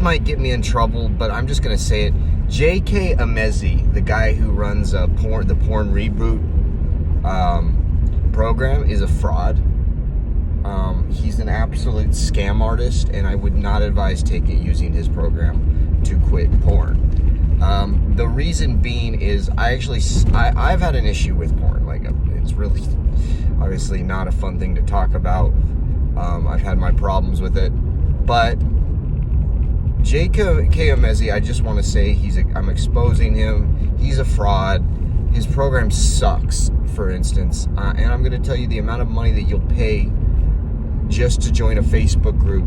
might get me in trouble, but I'm just gonna say it. J.K. Emilizi, the guy who runs the porn reboot program, is a fraud. He's an absolute scam artist, and I would not advise using his program to quit porn. The reason being is I've had an issue with porn. Like, it's really obviously not a fun thing to talk about. I've had my problems with it, but J.K. Emilizi, I just want to say I'm exposing him. He's a fraud. His program sucks, for instance, and I'm going to tell you the amount of money that you'll pay just to join a Facebook group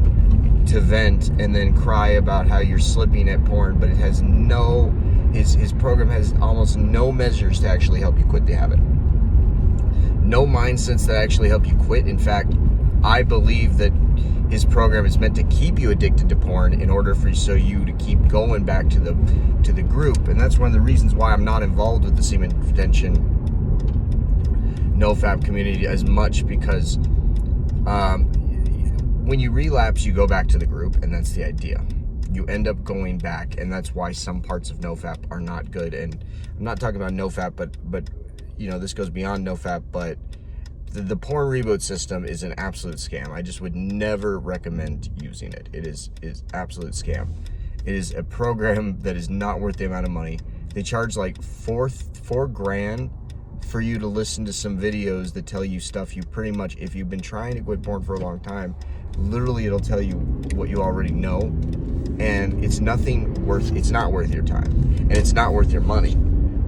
to vent and then cry about how you're slipping at porn, but it has his program has almost no measures to actually help you quit the habit. No mindsets that actually help you quit. In fact, I believe that his program is meant to keep you addicted to porn in order for you to keep going back to the group. And that's one of the reasons why I'm not involved with the semen retention nofap community as much, because when you relapse, you go back to the group, and that's the idea. You end up going back, and that's why some parts of nofap are not good. And I'm not talking about nofap, but this goes beyond nofap, but the porn reboot system is an absolute scam. I just would never recommend using it. It is absolute scam. It is a program that is not worth the amount of money. They charge like $4,000 for you to listen to some videos that tell you stuff you pretty much, if you've been trying to quit porn for a long time, literally it'll tell you what you already know, and it's not worth your time, and it's not worth your money.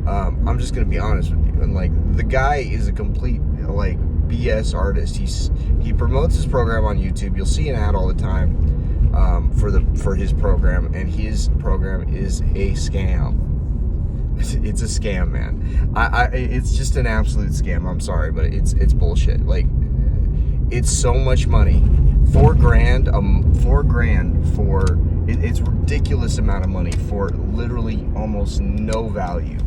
I'm just gonna be honest with you. And like, the guy is a complete BS artist. He promotes his program on YouTube. You'll see an ad all the time for his program, and his program is a scam. It's a scam, man. It's just an absolute scam. I'm sorry, but it's bullshit. Like, it's so much money. $4,000 for it's ridiculous amount of money for literally almost no value.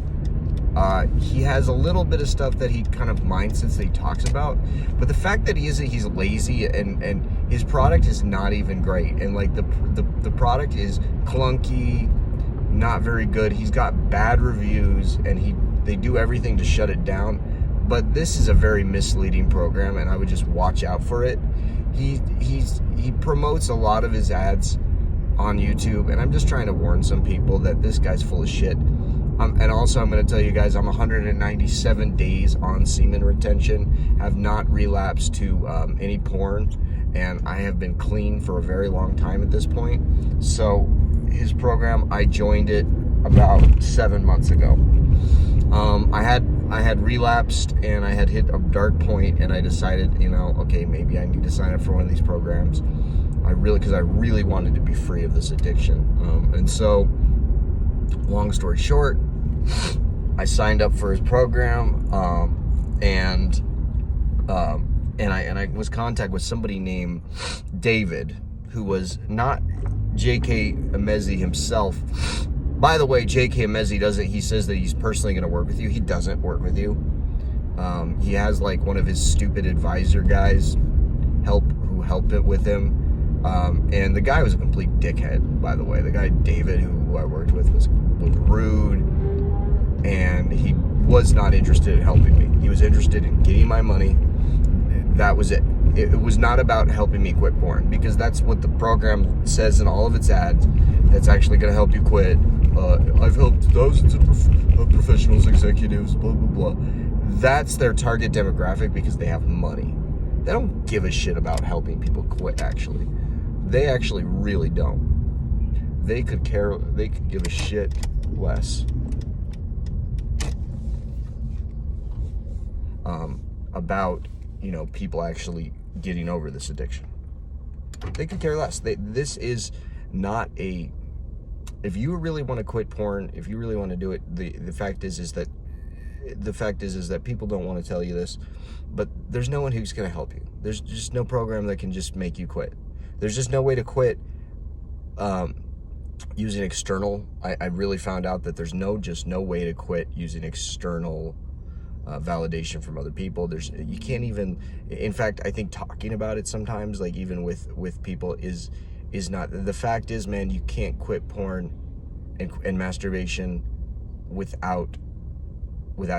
He has a little bit of stuff that he kind of mindsets that he talks about, but the fact that he's lazy, and his product is not even great, and like the product is clunky, not very good. He's got bad reviews, and they do everything to shut it down. But this is a very misleading program, and I would just watch out for it. He promotes a lot of his ads on YouTube, and I'm just trying to warn some people that this guy's full of shit. And also, I'm going to tell you guys, I'm 197 days on semen retention, have not relapsed to any porn, and I have been clean for a very long time at this point. So his program, I joined it about 7 months ago. I had relapsed, and I had hit a dark point, and I decided, okay, maybe I need to sign up for one of these programs. Because I really wanted to be free of this addiction. And so, long story short, I signed up for his program, and I was in contact with somebody named David, who was not J.K. Emilizi himself. By the way, J.K. Emilizi he says that he's personally going to work with you. He doesn't work with you. He has like one of his stupid advisor guys who help it with him. And the guy was a complete dickhead, by the way. The guy, David, who I worked with, was rude, and he was not interested in helping me. He was interested in getting my money. That was it. It was not about helping me quit porn, because that's what the program says in all of its ads. That's actually going to help you quit. I've helped thousands of professionals, executives, blah, blah, blah. That's their target demographic, because they have money. They don't give a shit about helping people quit, actually. They actually really don't. They could give a shit less about, people actually getting over this addiction. They could care less. This is not a... If you really want to quit porn, if you really want to do it, the fact is that people don't want to tell you this, but there's no one who's going to help you. There's just no program that can just make you quit. There's just no way to quit using external. I really found out that there's no way to quit using external validation from other people. You can't even, in fact, I think talking about it sometimes, like even with people, is is not. The fact is, man, you can't quit porn and masturbation without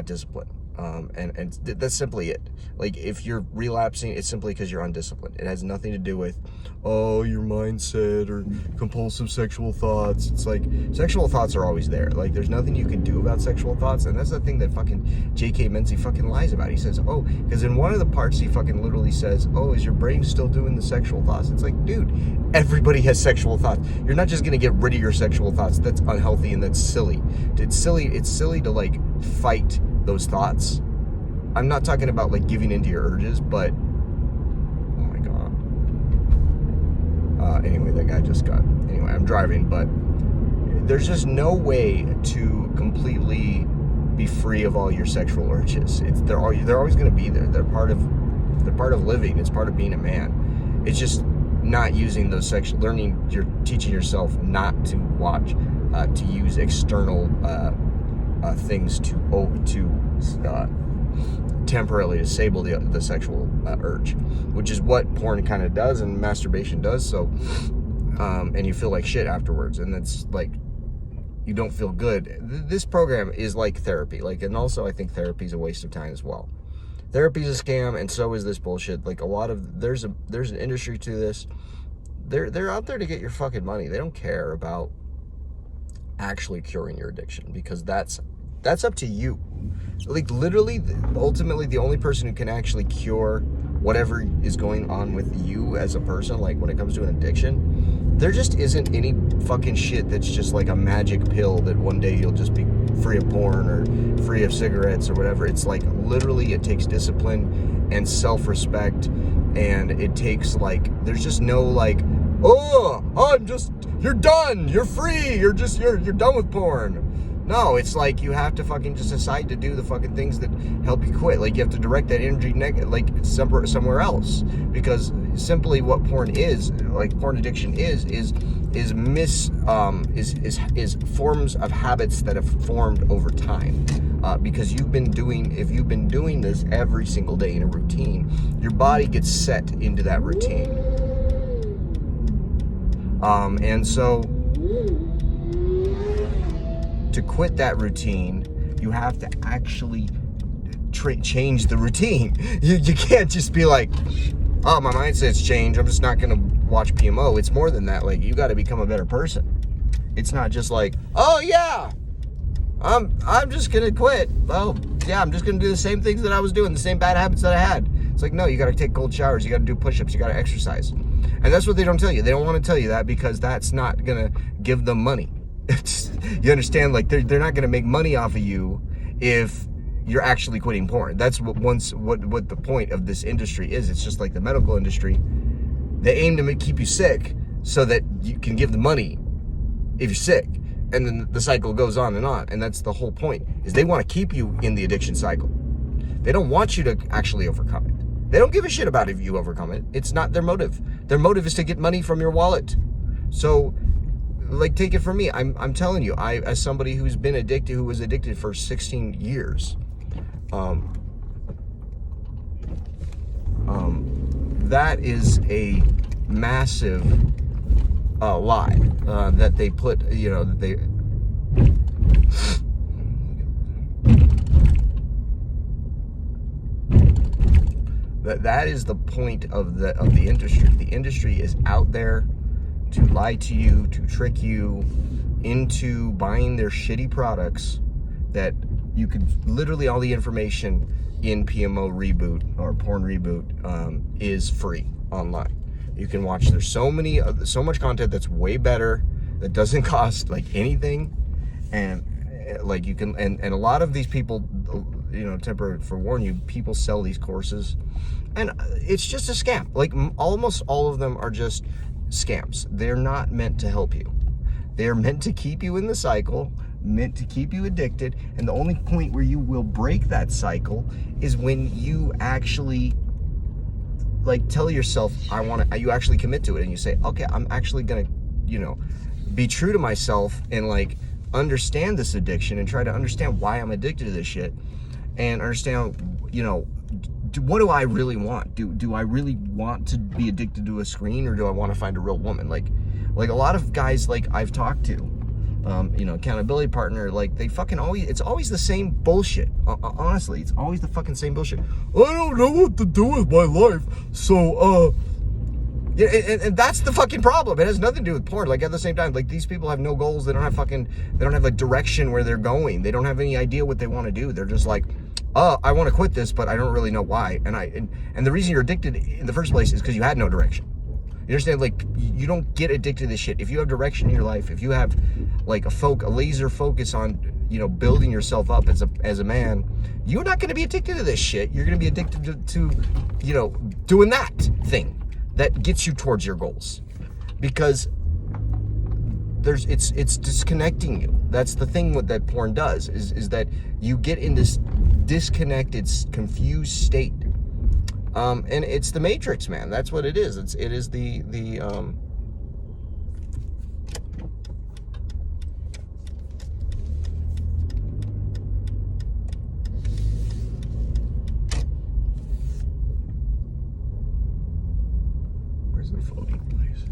discipline. And that's simply it. Like, if you're relapsing, it's simply because you're undisciplined. It has nothing to do with, oh, your mindset or compulsive sexual thoughts. It's like, sexual thoughts are always there. Like, there's nothing you can do about sexual thoughts. And that's the thing that fucking J.K. Emizi fucking lies about. He says, oh, because in one of the parts he fucking literally says, oh, is your brain still doing the sexual thoughts? It's like, dude, everybody has sexual thoughts. You're not just gonna get rid of your sexual thoughts. That's unhealthy and that's silly. It's silly to like fight those thoughts. I'm not talking about like giving into your urges, but oh my god. Anyway, that guy just got. Anyway, I'm driving, but there's just no way to completely be free of all your sexual urges. They're always going to be there. They're part of living. It's part of being a man. It's just not using those you're teaching yourself not to watch, to use external things to temporarily disable the sexual urge, which is what porn kind of does and masturbation does. So, and you feel like shit afterwards, and it's like you don't feel good. This program is like therapy, and also I think therapy is a waste of time as well. Therapy is a scam, and so is this bullshit. Like, there's an industry to this. They're out there to get your fucking money. They don't care about actually curing your addiction, because that's up to you. Like, literally, ultimately, the only person who can actually cure whatever is going on with you as a person, like when it comes to an addiction, there just isn't any fucking shit that's just like a magic pill that one day you'll just be free of porn or free of cigarettes or whatever. It's like, literally, it takes discipline and self-respect, and it takes there's just no oh, you're done, you're free, you're done with porn. No, it's like you have to fucking just decide to do the fucking things that help you quit. Like, you have to direct that energy somewhere else, because simply what porn is, like porn addiction is forms of habits that have formed over time. Because if you've been doing this every single day in a routine, your body gets set into that routine. And so, to quit that routine, you have to actually change the routine. You can't just be like, oh, my mindset's changed, I'm just not gonna watch PMO. It's more than that. Like, you got to become a better person. It's not just like, oh yeah, I'm just gonna quit. Oh yeah, I'm just gonna do the same things that I was doing, the same bad habits that I had. It's like, no, you got to take cold showers, you got to do push-ups, you got to exercise. And that's what they don't tell you. They don't want to tell you that, because that's not gonna give them money. You understand? Like, they're not going to make money off of you if you're actually quitting porn. That's what the point of this industry is. It's just like the medical industry. They aim to keep you sick so that you can give the money if you're sick, and then the cycle goes on. And that's the whole point, is they want to keep you in the addiction cycle. They don't want you to actually overcome it. They don't give a shit about if you overcome it. It's not their motive. Their motive is to get money from your wallet. So, like, take it from me. I'm telling you, as somebody who was addicted for 16 years, that is a massive lie that they put. That is the point of the industry. The industry is out there to lie to you, to trick you into buying their shitty products that you can literally, all the information in PMO Reboot or Porn Reboot is free online. You can watch, there's so much content that's way better, that doesn't cost like anything, and like you can, and a lot of these people, temporary forewarn you, people sell these courses, and it's just a scam. Like, almost all of them are just scams. They're not meant to help you. They're meant to keep you in the cycle, meant to keep you addicted, and the only point where you will break that cycle is when you actually tell yourself, you actually commit to it, and you say, okay, I'm actually gonna, be true to myself and understand this addiction and try to understand why I'm addicted to this shit, and understand, what do I really want? Do I really want to be addicted to a screen, or do I want to find a real woman? Like a lot of guys like I've talked to, you know, accountability partner, like they fucking it's always the same bullshit. Honestly, it's always the fucking same bullshit. I don't know what to do with my life, so yeah, and that's the fucking problem. It has nothing to do with porn. Like at the same time, like these people have no goals. They don't have a direction where they're going. They don't have any idea what they want to do. They're just like, I want to quit this, but I don't really know why. And the reason you're addicted in the first place is because you had no direction. You understand? Like you don't get addicted to this shit if you have direction in your life. If you have like a laser focus on, you know, building yourself up as a man, you're not going to be addicted to this shit. You're going to be addicted to, you know, doing that thing that gets you towards your goals, because it's disconnecting you. That's the thing that porn does, is that you get in this disconnected, confused state. And it's the Matrix, man. That's what it is. It is the where's the floating place?